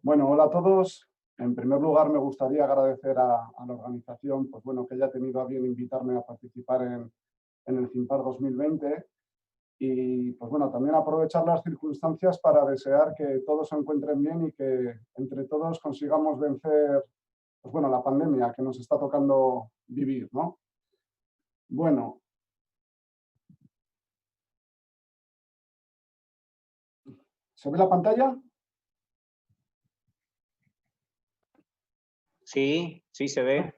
Bueno, hola a todos. En primer lugar, me gustaría agradecer a la organización pues bueno, que haya tenido a bien invitarme a participar en el CIMPAR 2020 y pues bueno, también aprovechar las circunstancias para desear que todos se encuentren bien y que entre todos consigamos vencer pues bueno, la pandemia que nos está tocando vivir, ¿no? Bueno, ¿se ve la pantalla? Sí, sí se ve.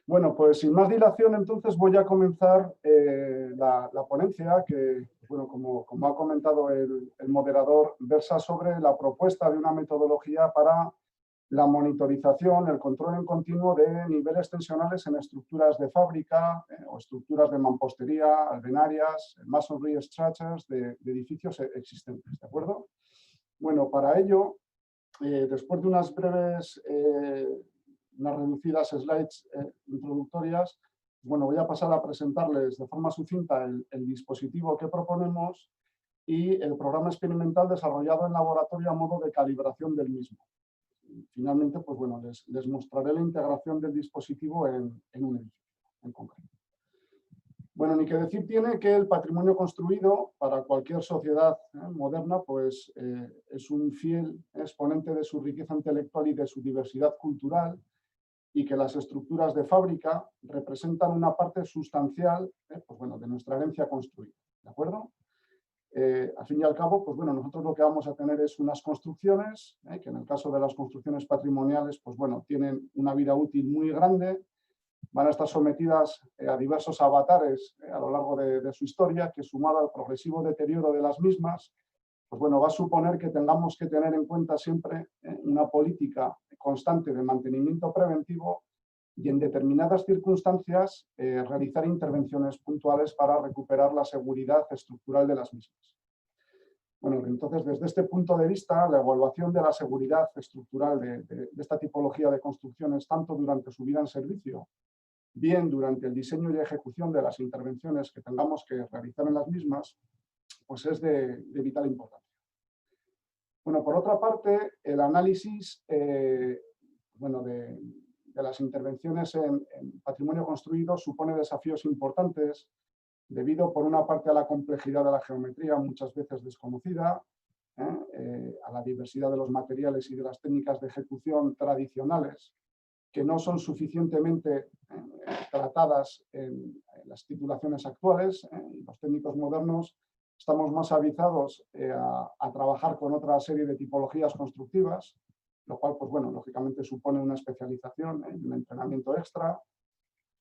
Bueno, pues sin más dilación, entonces voy a comenzar la ponencia que, bueno, como ha comentado el moderador, versa sobre la propuesta de una metodología para la monitorización, el control en continuo de niveles tensionales en estructuras de fábrica o estructuras de mampostería, albenarias, masonry structures de edificios existentes, ¿de acuerdo? Bueno, para ello, después de unas breves unas reducidas slides introductorias, bueno, voy a pasar a presentarles de forma sucinta el dispositivo que proponemos y el programa experimental desarrollado en laboratorio a modo de calibración del mismo. Y finalmente, pues bueno, les mostraré la integración del dispositivo en un edificio en concreto. Bueno, ni que decir tiene que el patrimonio construido para cualquier sociedad moderna pues, es un fiel exponente de su riqueza intelectual y de su diversidad cultural, y que las estructuras de fábrica representan una parte sustancial pues bueno, de nuestra herencia construida. ¿De acuerdo? Al fin y al cabo, pues bueno, nosotros lo que vamos a tener es unas construcciones, que en el caso de las construcciones patrimoniales, pues bueno, tienen una vida útil muy grande, van a estar sometidas a diversos avatares a lo largo de su historia, que sumado al progresivo deterioro de las mismas, pues bueno, va a suponer que tengamos que tener en cuenta siempre una política constante de mantenimiento preventivo y en determinadas circunstancias realizar intervenciones puntuales para recuperar la seguridad estructural de las mismas. Bueno, entonces desde este punto de vista, la evaluación de la seguridad estructural de esta tipología de construcciones, tanto durante su vida en servicio, bien durante el diseño y ejecución de las intervenciones que tengamos que realizar en las mismas, pues es de vital importancia. Bueno, por otra parte, el análisis bueno, de las intervenciones en patrimonio construido supone desafíos importantes debido, por una parte, a la complejidad de la geometría, muchas veces desconocida, a la diversidad de los materiales y de las técnicas de ejecución tradicionales, que no son suficientemente tratadas en las titulaciones actuales. Los técnicos modernos estamos más avisados a trabajar con otra serie de tipologías constructivas, lo cual, pues bueno, lógicamente supone una especialización y un entrenamiento extra.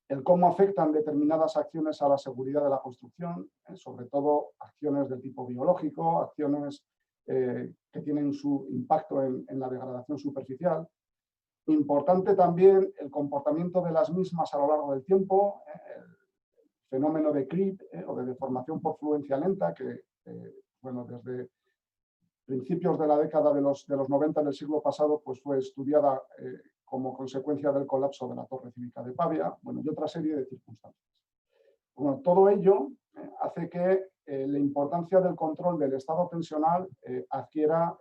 El cómo afectan determinadas acciones a la seguridad de la construcción, sobre todo acciones del tipo biológico, acciones que tienen su impacto en la degradación superficial. Importante también el comportamiento de las mismas a lo largo del tiempo, el fenómeno de creep o de deformación por fluencia lenta, que bueno, desde principios de la década de los 90 del siglo pasado pues fue estudiada como consecuencia del colapso de la Torre Cívica de Pavia, bueno, y otra serie de circunstancias. Bueno, todo ello hace que la importancia del control del estado tensional adquiera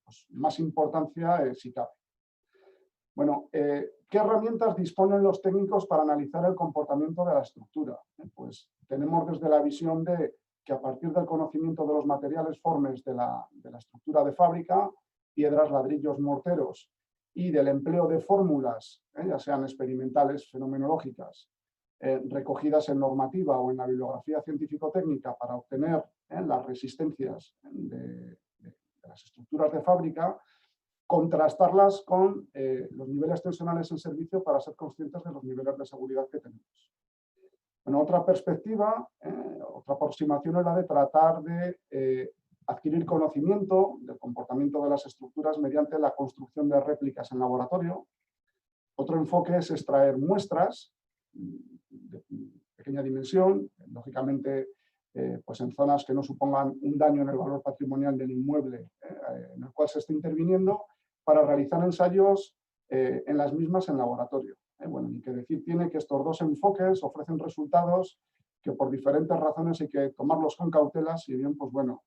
pues, más importancia si cabe. Bueno, ¿qué herramientas disponen los técnicos para analizar el comportamiento de la estructura? Pues tenemos desde la visión de que a partir del conocimiento de los materiales formes de la estructura de fábrica, piedras, ladrillos, morteros, y del empleo de fórmulas, ya sean experimentales, fenomenológicas, recogidas en normativa o en la bibliografía científico-técnica para obtener las resistencias de las estructuras de fábrica, contrastarlas con los niveles tensionales en servicio para ser conscientes de los niveles de seguridad que tenemos. Bueno, otra perspectiva, otra aproximación es la de tratar de adquirir conocimiento del comportamiento de las estructuras mediante la construcción de réplicas en laboratorio. Otro enfoque es extraer muestras de pequeña dimensión, lógicamente pues en zonas que no supongan un daño en el valor patrimonial del inmueble en el cual se está interviniendo, para realizar ensayos en las mismas en laboratorio. Bueno, ni que decir tiene que estos dos enfoques ofrecen resultados que por diferentes razones hay que tomarlos con cautela, si bien, pues bueno,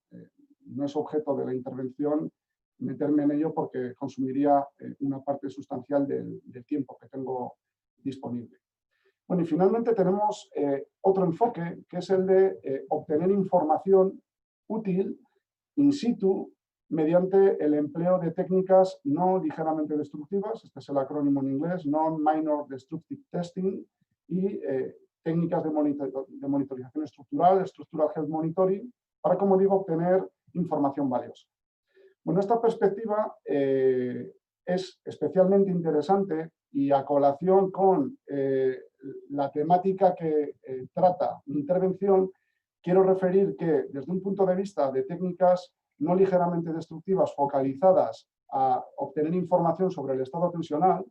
no es objeto de la intervención meterme en ello porque consumiría una parte sustancial del tiempo que tengo disponible. Bueno, y finalmente tenemos otro enfoque, que es el de obtener información útil in situ mediante el empleo de técnicas no ligeramente destructivas, este es el acrónimo en inglés, Non-Minor Destructive Testing, y técnicas de monitorización estructural, Structural Health Monitoring, para, como digo, obtener información valiosa. Bueno, esta perspectiva es especialmente interesante y a colación con la temática que trata mi intervención, quiero referir que desde un punto de vista de técnicas no ligeramente destructivas focalizadas a obtener información sobre el estado tensional,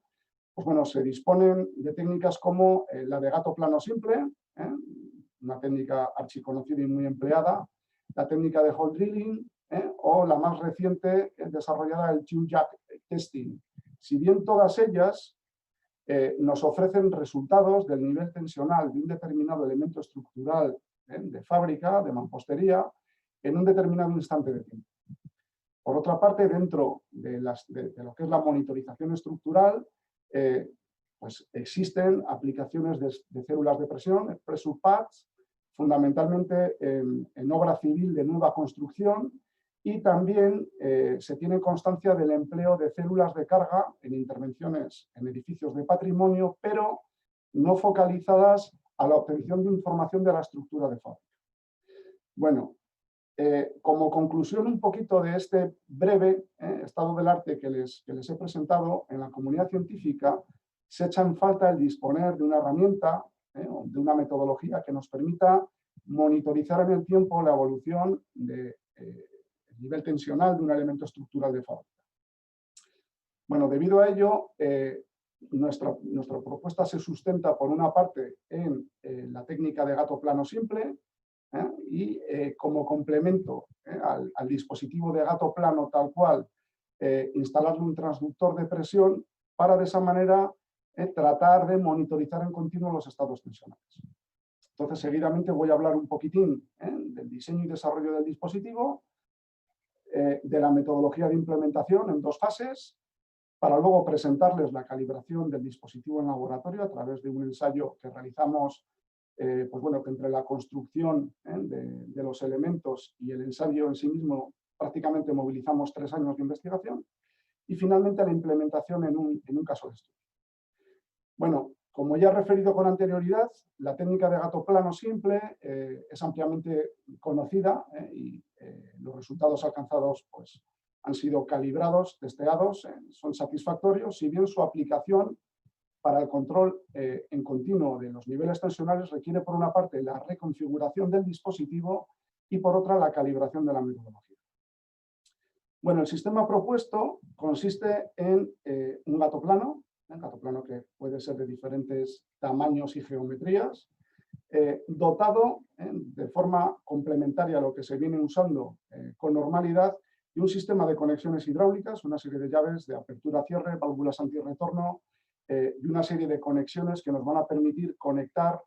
pues bueno, se disponen de técnicas como la de gato plano simple, una técnica archiconocida y muy empleada, la técnica de hole drilling, o la más reciente desarrollada, el Two-Jack Testing. Si bien todas ellas nos ofrecen resultados del nivel tensional de un determinado elemento estructural de fábrica, de mampostería, en un determinado instante de tiempo. Por otra parte, dentro de lo que es la monitorización estructural, pues existen aplicaciones de células de presión, pressure pads, fundamentalmente en obra civil de nueva construcción, y también se tiene constancia del empleo de células de carga en intervenciones en edificios de patrimonio, pero no focalizadas a la obtención de información de la estructura de fábrica. Bueno, como conclusión un poquito de este breve estado del arte que les he presentado, en la comunidad científica se echa en falta el disponer de una herramienta, de una metodología que nos permita monitorizar en el tiempo la evolución del nivel tensional de un elemento estructural de fábrica. Bueno, debido a ello, nuestra propuesta se sustenta por una parte en la técnica de gato plano simple, y como complemento al dispositivo de gato plano tal cual, instalarle un transductor de presión para de esa manera tratar de monitorizar en continuo los estados tensionales. Entonces, seguidamente voy a hablar un poquitín del diseño y desarrollo del dispositivo, de la metodología de implementación en dos fases, para luego presentarles la calibración del dispositivo en laboratorio a través de un ensayo que realizamos, pues bueno, que entre la construcción de los elementos y el ensayo en sí mismo prácticamente movilizamos 3 años de investigación, y finalmente la implementación en un caso de estudio. Bueno, como ya he referido con anterioridad, la técnica de gato plano simple es ampliamente conocida y los resultados alcanzados pues, han sido calibrados, testeados, son satisfactorios, si bien su aplicación para el control en continuo de los niveles tensionales requiere por una parte la reconfiguración del dispositivo y por otra la calibración de la metodología. Bueno, el sistema propuesto consiste en un gato plano que puede ser de diferentes tamaños y geometrías, dotado de forma complementaria a lo que se viene usando con normalidad de un sistema de conexiones hidráulicas, una serie de llaves de apertura-cierre, válvulas antirretorno, y una serie de conexiones que nos van a permitir conectar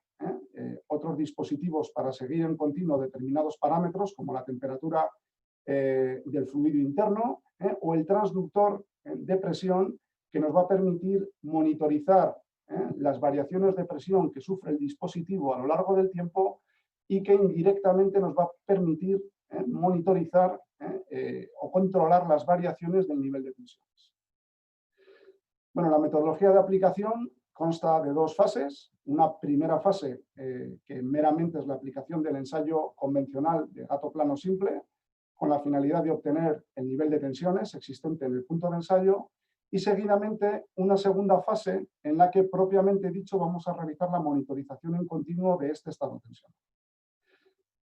otros dispositivos para seguir en continuo determinados parámetros, como la temperatura del fluido interno, o el transductor de presión, que nos va a permitir monitorizar las variaciones de presión que sufre el dispositivo a lo largo del tiempo y que indirectamente nos va a permitir monitorizar o controlar las variaciones del nivel de tensiones. Bueno, la metodología de aplicación consta de 2 fases. Una primera fase que meramente es la aplicación del ensayo convencional de gato plano simple, con la finalidad de obtener el nivel de tensiones existente en el punto de ensayo, y seguidamente una segunda fase en la que propiamente dicho vamos a realizar la monitorización en continuo de este estado tensional.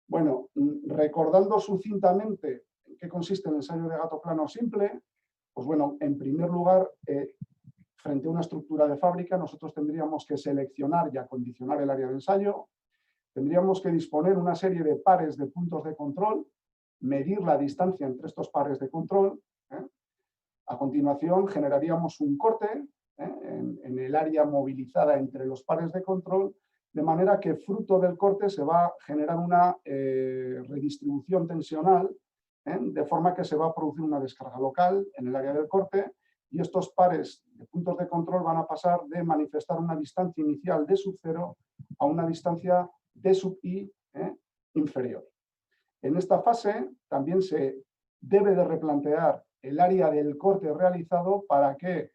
Bueno, recordando sucintamente en qué consiste el ensayo de gato plano simple, pues bueno, en primer lugar, frente a una estructura de fábrica, nosotros tendríamos que seleccionar y acondicionar el área de ensayo, tendríamos que disponer una serie de pares de puntos de control, medir la distancia entre estos pares de control. A continuación, generaríamos un corte en el área movilizada entre los pares de control, de manera que fruto del corte se va a generar una redistribución tensional de forma que se va a producir una descarga local en el área del corte y estos pares de puntos de control van a pasar de manifestar una distancia inicial D sub 0 a una distancia D sub I inferior. En esta fase también se debe de replantear el área del corte realizado para que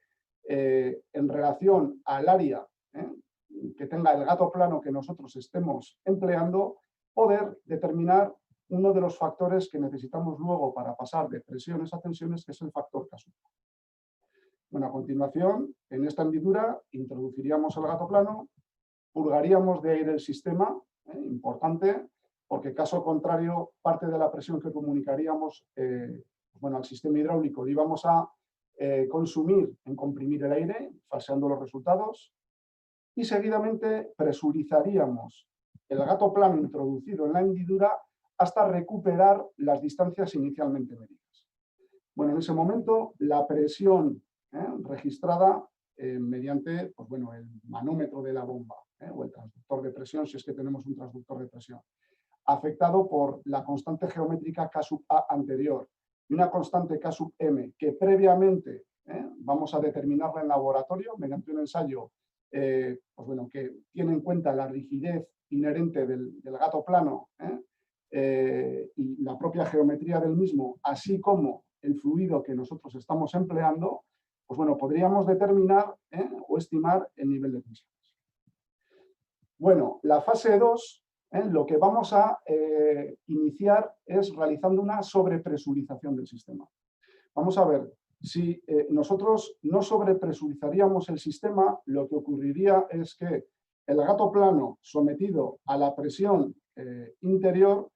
en relación al área que tenga el gato plano que nosotros estemos empleando, poder determinar uno de los factores que necesitamos luego para pasar de presiones a tensiones, que es el factor K sub. Bueno, a continuación, en esta hendidura introduciríamos el gato plano, purgaríamos de aire el sistema, importante, porque caso contrario, parte de la presión que comunicaríamos al sistema hidráulico lo íbamos a consumir en comprimir el aire, falseando los resultados, y seguidamente presurizaríamos el gato plano introducido en la hendidura hasta recuperar las distancias inicialmente medidas. Bueno, en ese momento la presión registrada mediante el manómetro de la bomba o el transductor de presión, si es que tenemos un transductor de presión, afectado por la constante geométrica K sub A anterior y una constante K sub M que previamente vamos a determinarla en laboratorio mediante un ensayo que tiene en cuenta la rigidez inherente del gato plano y la propia geometría del mismo, así como el fluido que nosotros estamos empleando, podríamos determinar o estimar el nivel de tensiones. Bueno, la fase 2, lo que vamos a iniciar es realizando una sobrepresurización del sistema. Vamos a ver, si nosotros no sobrepresurizaríamos el sistema, lo que ocurriría es que el gato plano sometido a la presión interior,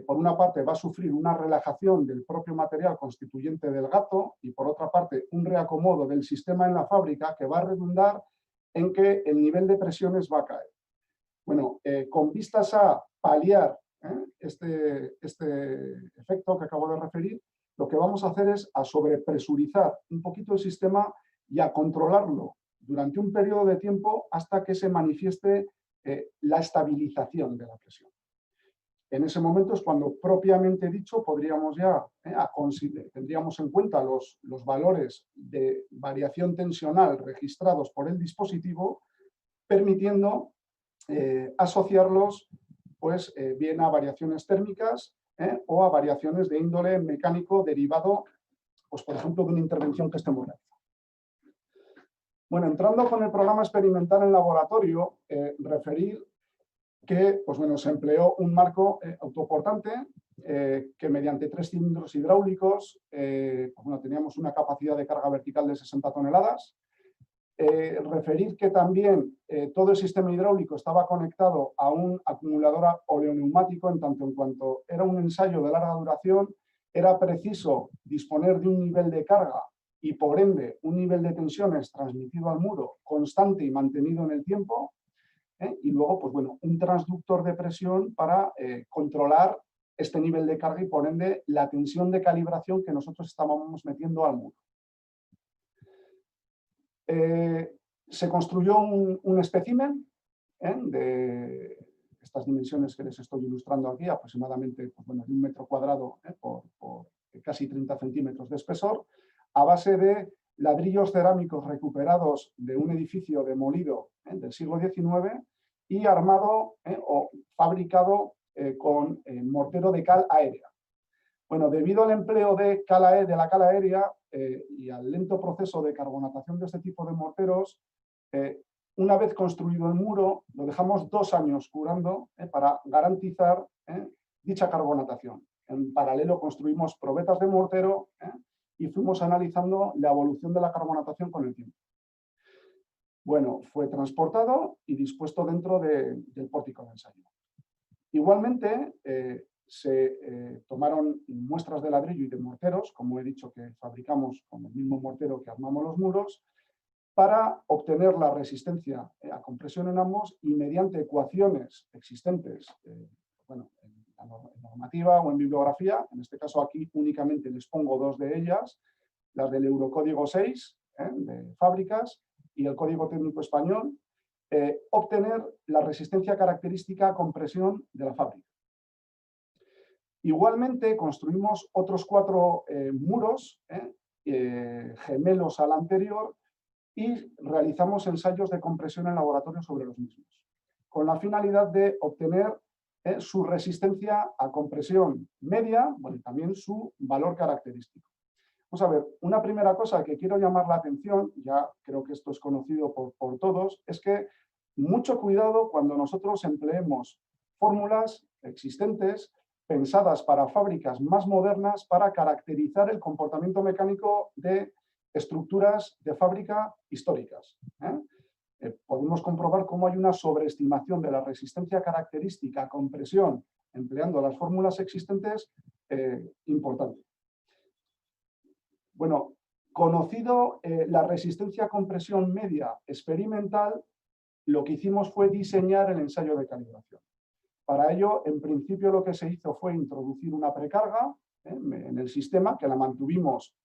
por una parte va a sufrir una relajación del propio material constituyente del gato y por otra parte un reacomodo del sistema en la fábrica que va a redundar en que el nivel de presiones va a caer. Bueno, con vistas a paliar este efecto que acabo de referir, lo que vamos a hacer es a sobrepresurizar un poquito el sistema y a controlarlo durante un periodo de tiempo hasta que se manifieste la estabilización de la presión. En ese momento es cuando, propiamente dicho, podríamos ya tendríamos en cuenta los valores de variación tensional registrados por el dispositivo, permitiendo asociarlos bien a variaciones térmicas o a variaciones de índole mecánico derivado, por ejemplo, de una intervención que estemos realizando. Bueno, entrando con el programa experimental en laboratorio, referir que se empleó un marco autoportante que mediante 3 cilindros hidráulicos teníamos una capacidad de carga vertical de 60 toneladas. Referir que también todo el sistema hidráulico estaba conectado a un acumulador oleoneumático, en tanto en cuanto era un ensayo de larga duración, era preciso disponer de un nivel de carga y por ende un nivel de tensiones transmitido al muro constante y mantenido en el tiempo, y luego un transductor de presión para controlar este nivel de carga y por ende la tensión de calibración que nosotros estábamos metiendo al muro. Se construyó un espécimen de estas dimensiones que les estoy ilustrando aquí, aproximadamente de 1 metro cuadrado por casi 30 centímetros de espesor, a base de ladrillos cerámicos recuperados de un edificio demolido del siglo XIX y armado o fabricado con mortero de cal aérea. Bueno, debido al empleo de la cal aérea y al lento proceso de carbonatación de este tipo de morteros, una vez construido el muro, lo dejamos 2 años curando para garantizar dicha carbonatación. En paralelo construimos probetas de mortero y fuimos analizando la evolución de la carbonatación con el tiempo. Bueno, fue transportado y dispuesto dentro del pórtico de ensayo. Igualmente, se tomaron muestras de ladrillo y de morteros, como he dicho que fabricamos con el mismo mortero que armamos los muros, para obtener la resistencia a compresión en ambos y mediante ecuaciones existentes en la normativa o en bibliografía, en este caso aquí únicamente les pongo 2 de ellas, las del Eurocódigo 6 de fábricas y el Código Técnico Español, obtener la resistencia característica a compresión de la fábrica. Igualmente, construimos otros 4 muros gemelos al anterior y realizamos ensayos de compresión en laboratorio sobre los mismos, con la finalidad de obtener su resistencia a compresión media, bueno, y también su valor característico. Vamos a ver, una primera cosa que quiero llamar la atención, ya creo que esto es conocido por todos, es que mucho cuidado cuando nosotros empleemos fórmulas existentes pensadas para fábricas más modernas para caracterizar el comportamiento mecánico de estructuras de fábrica históricas. Podemos comprobar cómo hay una sobreestimación de la resistencia característica a compresión empleando las fórmulas existentes importante. Bueno, conocido la resistencia a compresión media experimental, lo que hicimos fue diseñar el ensayo de calibración. Para ello, en principio, lo que se hizo fue introducir una precarga en el sistema, que la mantuvimos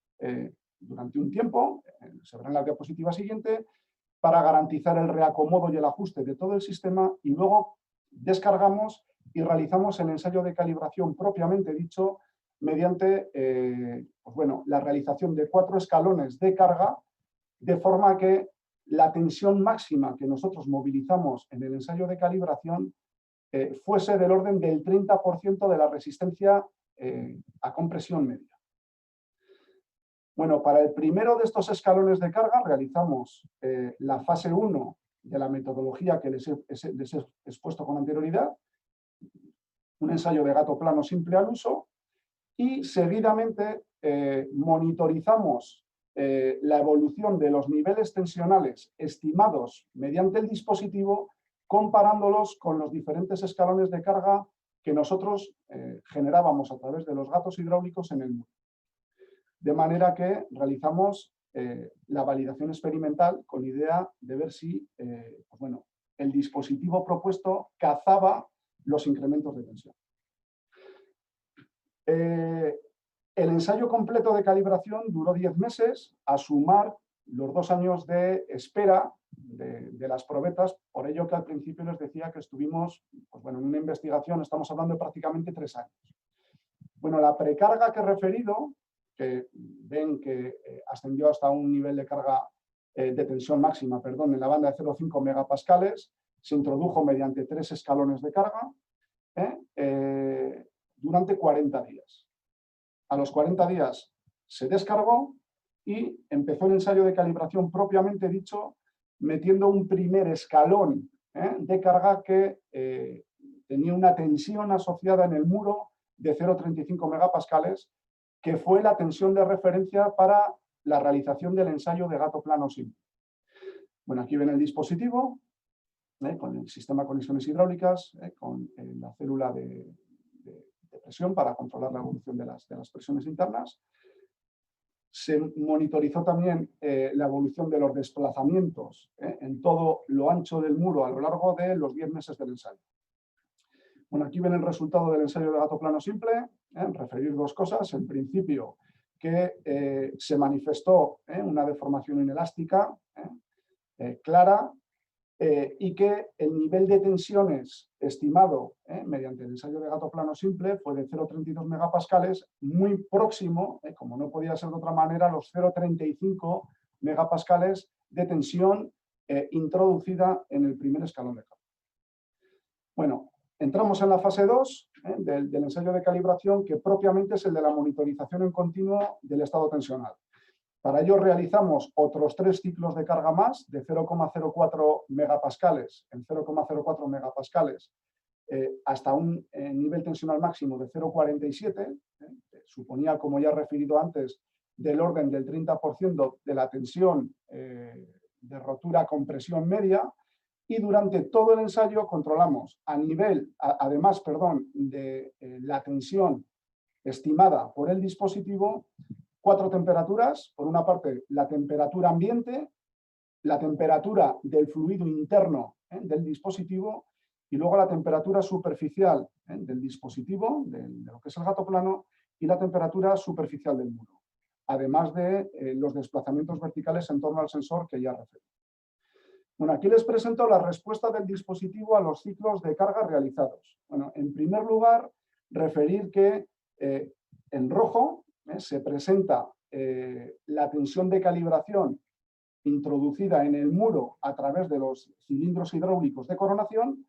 durante un tiempo, se verá en la diapositiva siguiente, para garantizar el reacomodo y el ajuste de todo el sistema, y luego descargamos y realizamos el ensayo de calibración propiamente dicho mediante pues bueno, la realización de 4 escalones de carga, de forma que la tensión máxima que nosotros movilizamos en el ensayo de calibración fuese del orden del 30% de la resistencia a compresión media. Bueno, para el primero de estos escalones de carga realizamos la fase 1 de la metodología que les he expuesto con anterioridad, un ensayo de gato plano simple al uso, y seguidamente monitorizamos la evolución de los niveles tensionales estimados mediante el dispositivo, comparándolos con los diferentes escalones de carga que nosotros generábamos a través de los gatos hidráulicos en el muro. De manera que realizamos la validación experimental con idea de ver si pues bueno, el dispositivo propuesto cazaba los incrementos de tensión. El ensayo completo de calibración duró 10 meses, a sumar los 2 años de espera de las probetas, por ello que al principio les decía que estuvimos pues bueno, en una investigación, estamos hablando de prácticamente 3 años. Bueno, la precarga que he referido, que ven que ascendió hasta un nivel de carga de tensión máxima, perdón, en la banda de 0,5 megapascales, se introdujo mediante 3 escalones de carga durante 40 días. A los 40 días se descargó y empezó el ensayo de calibración propiamente dicho, metiendo un primer escalón de carga que tenía una tensión asociada en el muro de 0,35 megapascales, que fue la tensión de referencia para la realización del ensayo de gato plano simple. Bueno, aquí ven el dispositivo, con el sistema de conexiones hidráulicas, con la célula de presión para controlar la evolución de las presiones internas. Se monitorizó también la evolución de los desplazamientos en todo lo ancho del muro a lo largo de los 10 meses del ensayo. Bueno, aquí ven el resultado del ensayo de gato plano simple. Referir 2 cosas. En principio, que se manifestó una deformación inelástica clara y que el nivel de tensiones estimado mediante el ensayo de gato plano simple fue de 0,32 megapascales, muy próximo, como no podía ser de otra manera, a los 0,35 megapascales de tensión introducida en el primer escalón de carga. Bueno, entramos en la fase 2 del ensayo de calibración, que propiamente es el de la monitorización en continuo del estado tensional. Para ello realizamos otros 3 ciclos de carga más de 0,04 megapascales en 0,04 megapascales hasta un nivel tensional máximo de 0,47, suponía, como ya he referido antes, del orden del 30% de la tensión de rotura compresión media, y durante todo el ensayo controlamos además de la tensión estimada por el dispositivo, 4 temperaturas. Por una parte, la temperatura ambiente, la temperatura del fluido interno del dispositivo y luego la temperatura superficial del dispositivo, de lo que es el gato plano, y la temperatura superficial del muro, además de los desplazamientos verticales en torno al sensor que ya referí. Bueno, aquí les presento la respuesta del dispositivo a los ciclos de carga realizados. Bueno, en primer lugar, referir que en rojo se presenta la tensión de calibración introducida en el muro a través de los cilindros hidráulicos de coronación.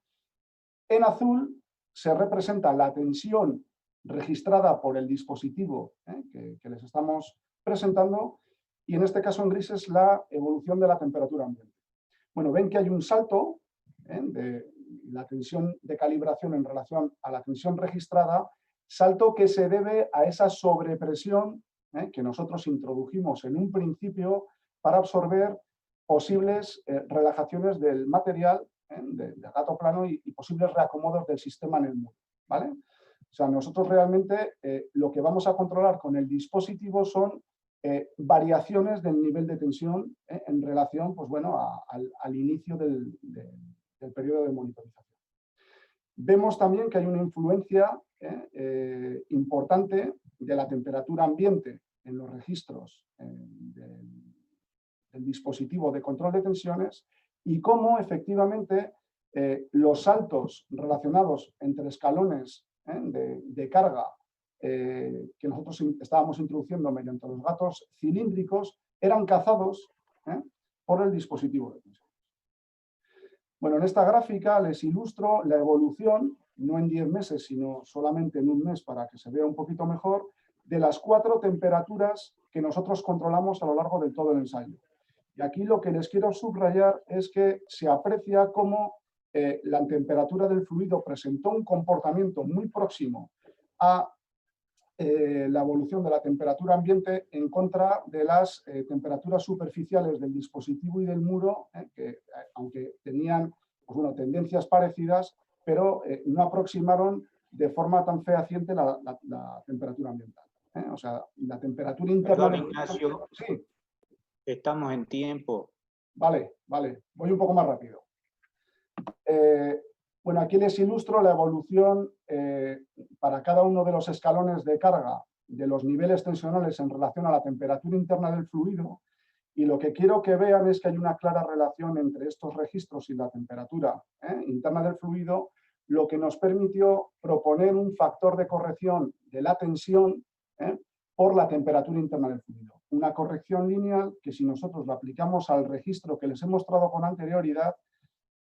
En azul se representa la tensión registrada por el dispositivo que les estamos presentando, y en este caso en gris es la evolución de la temperatura ambiente. Bueno, ven que hay un salto de la tensión de calibración en relación a la tensión registrada, salto que se debe a esa sobrepresión que nosotros introdujimos en un principio para absorber posibles relajaciones del material de gato plano y posibles reacomodos del sistema en el muro, ¿vale? O sea, nosotros realmente lo que vamos a controlar con el dispositivo son variaciones del nivel de tensión en relación, pues bueno, al inicio del periodo de monitorización. Vemos también que hay una influencia importante de la temperatura ambiente en los registros del dispositivo de control de tensiones, y cómo efectivamente los saltos relacionados entre escalones de carga que nosotros estábamos introduciendo mediante los gatos cilíndricos eran cazados por el dispositivo de tensión. Bueno, en esta gráfica les ilustro la evolución, no en 10 meses, sino solamente en un mes para que se vea un poquito mejor, de las 4 temperaturas que nosotros controlamos a lo largo de todo el ensayo. Y aquí lo que les quiero subrayar es que se aprecia cómo la temperatura del fluido presentó un comportamiento muy próximo a la evolución de la temperatura ambiente en contra de las temperaturas superficiales del dispositivo y del muro, que aunque tenían pues bueno, tendencias parecidas, pero no aproximaron de forma tan fehaciente la temperatura ambiental. O sea, la temperatura interna... Perdón, Ignacio, sí. Estamos en tiempo. Vale, voy un poco más rápido. Bueno, aquí les ilustro la evolución para cada uno de los escalones de carga de los niveles tensionales en relación a la temperatura interna del fluido, y lo que quiero que vean es que hay una clara relación entre estos registros y la temperatura interna del fluido, lo que nos permitió proponer un factor de corrección de la tensión por la temperatura interna del fluido. Una corrección lineal que, si nosotros la aplicamos al registro que les he mostrado con anterioridad,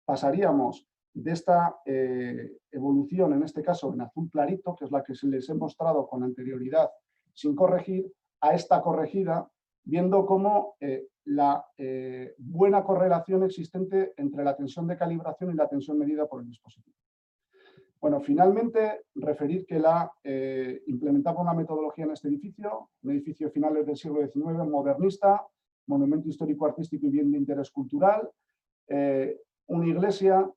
pasaríamos de esta evolución, en este caso en azul clarito, que es la que se les he mostrado con anterioridad sin corregir, a esta corregida, viendo cómo la buena correlación existente entre la tensión de calibración y la tensión medida por el dispositivo. Bueno, finalmente, referir que implementaba una metodología en este edificio, un edificio de finales del siglo XIX, modernista, monumento histórico, artístico y bien de interés cultural, una iglesia,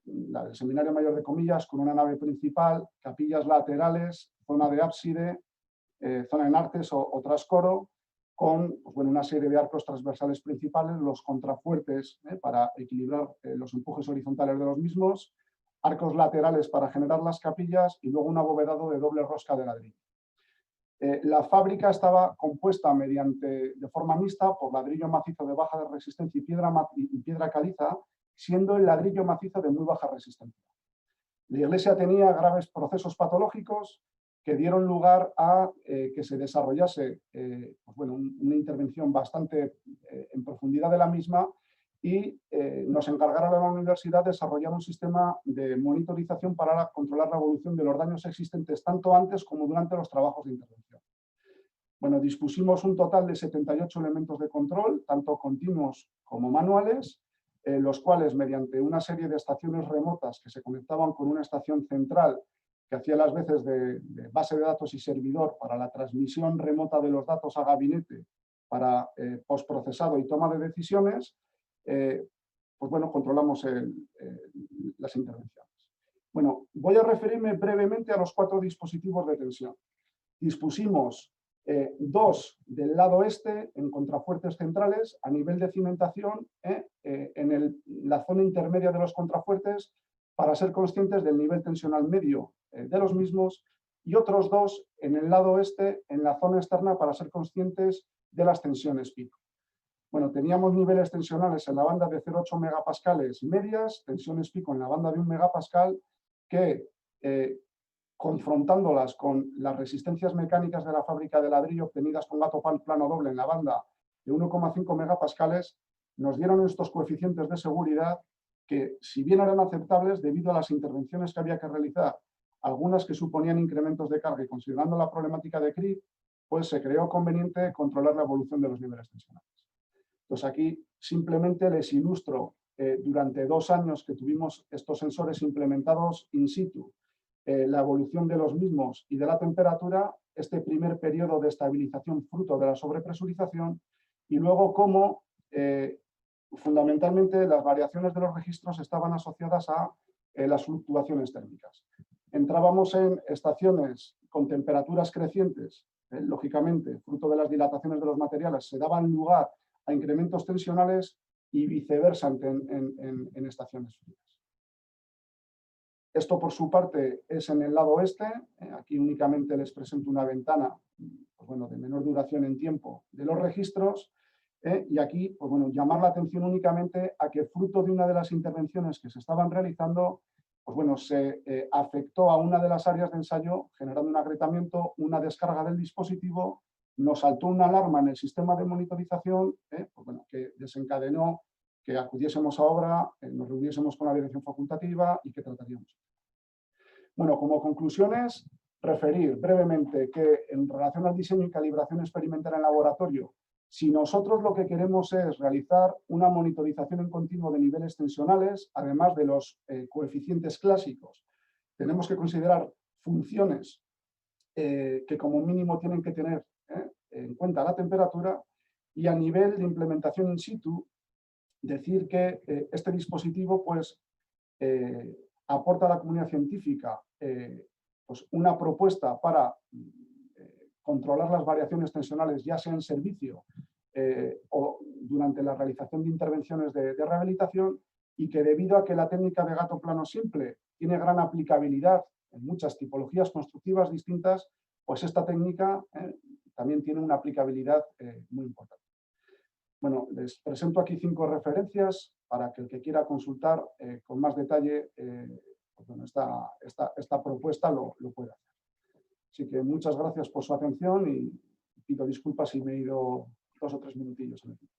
la del Seminario Mayor de Comillas, con una nave principal, capillas laterales, zona de ábside, zona en artes o trascoro, con pues bueno, una serie de arcos transversales principales, los contrafuertes para equilibrar los empujes horizontales de los mismos, arcos laterales para generar las capillas y luego un abovedado de doble rosca de ladrillo. La fábrica estaba compuesta de forma mixta por ladrillo macizo de baja resistencia y piedra caliza, siendo el ladrillo macizo de muy baja resistencia. La iglesia tenía graves procesos patológicos que dieron lugar a que se desarrollase pues bueno, una intervención bastante en profundidad de la misma, y nos encargaron a la universidad de desarrollar un sistema de monitorización para controlar la evolución de los daños existentes tanto antes como durante los trabajos de intervención. Bueno, dispusimos un total de 78 elementos de control, tanto continuos como manuales, los cuales, mediante una serie de estaciones remotas que se conectaban con una estación central que hacía las veces de base de datos y servidor para la transmisión remota de los datos a gabinete para postprocesado y toma de decisiones, pues bueno, controlamos las intervenciones. Bueno, voy a referirme brevemente a los 4 dispositivos de tensión. Dispusimos 2 del lado este en contrafuertes centrales a nivel de cimentación en la zona intermedia de los contrafuertes para ser conscientes del nivel tensional medio de los mismos, y otros 2 en el lado este en la zona externa para ser conscientes de las tensiones pico. Bueno, teníamos niveles tensionales en la banda de 0,8 megapascales medias, tensiones pico en la banda de 1 megapascal, que confrontándolas con las resistencias mecánicas de la fábrica de ladrillo obtenidas con gato plano doble en la banda de 1,5 megapascales, nos dieron estos coeficientes de seguridad que, si bien eran aceptables debido a las intervenciones que había que realizar, algunas que suponían incrementos de carga y considerando la problemática de creep, pues se creó conveniente controlar la evolución de los niveles tensionales. Entonces aquí simplemente les ilustro durante 2 años que tuvimos estos sensores implementados in situ, la evolución de los mismos y de la temperatura, este primer periodo de estabilización fruto de la sobrepresurización y luego cómo fundamentalmente las variaciones de los registros estaban asociadas a las fluctuaciones térmicas. Entrábamos en estaciones con temperaturas crecientes, lógicamente, fruto de las dilataciones de los materiales, se daban lugar a incrementos tensionales y viceversa en estaciones frías. Esto, por su parte, es en el lado oeste. Aquí únicamente les presento una ventana pues bueno, de menor duración en tiempo de los registros. Y aquí, pues bueno, llamar la atención únicamente a que fruto de una de las intervenciones que se estaban realizando, pues bueno, se afectó a una de las áreas de ensayo, generando un agrietamiento, una descarga del dispositivo, nos saltó una alarma en el sistema de monitorización, pues bueno, que desencadenó que acudiésemos a obra, nos reuniésemos con la dirección facultativa y que trataríamos. Bueno, como conclusiones, referir brevemente que en relación al diseño y calibración experimental en laboratorio, si nosotros lo que queremos es realizar una monitorización en continuo de niveles tensionales, además de los coeficientes clásicos, tenemos que considerar funciones que como mínimo tienen que tener en cuenta la temperatura, y a nivel de implementación in situ, decir que este dispositivo pues, aporta a la comunidad científica pues una propuesta para controlar las variaciones tensionales, ya sea en servicio o durante la realización de intervenciones de rehabilitación, y que debido a que la técnica de gato plano simple tiene gran aplicabilidad en muchas tipologías constructivas distintas, pues esta técnica también tiene una aplicabilidad muy importante. Bueno, les presento aquí 5 referencias para que el que quiera consultar con más detalle pues bueno, esta propuesta lo pueda hacer. Así que muchas gracias por su atención y pido disculpas si me he ido 2 o 3 minutillos en el tiempo.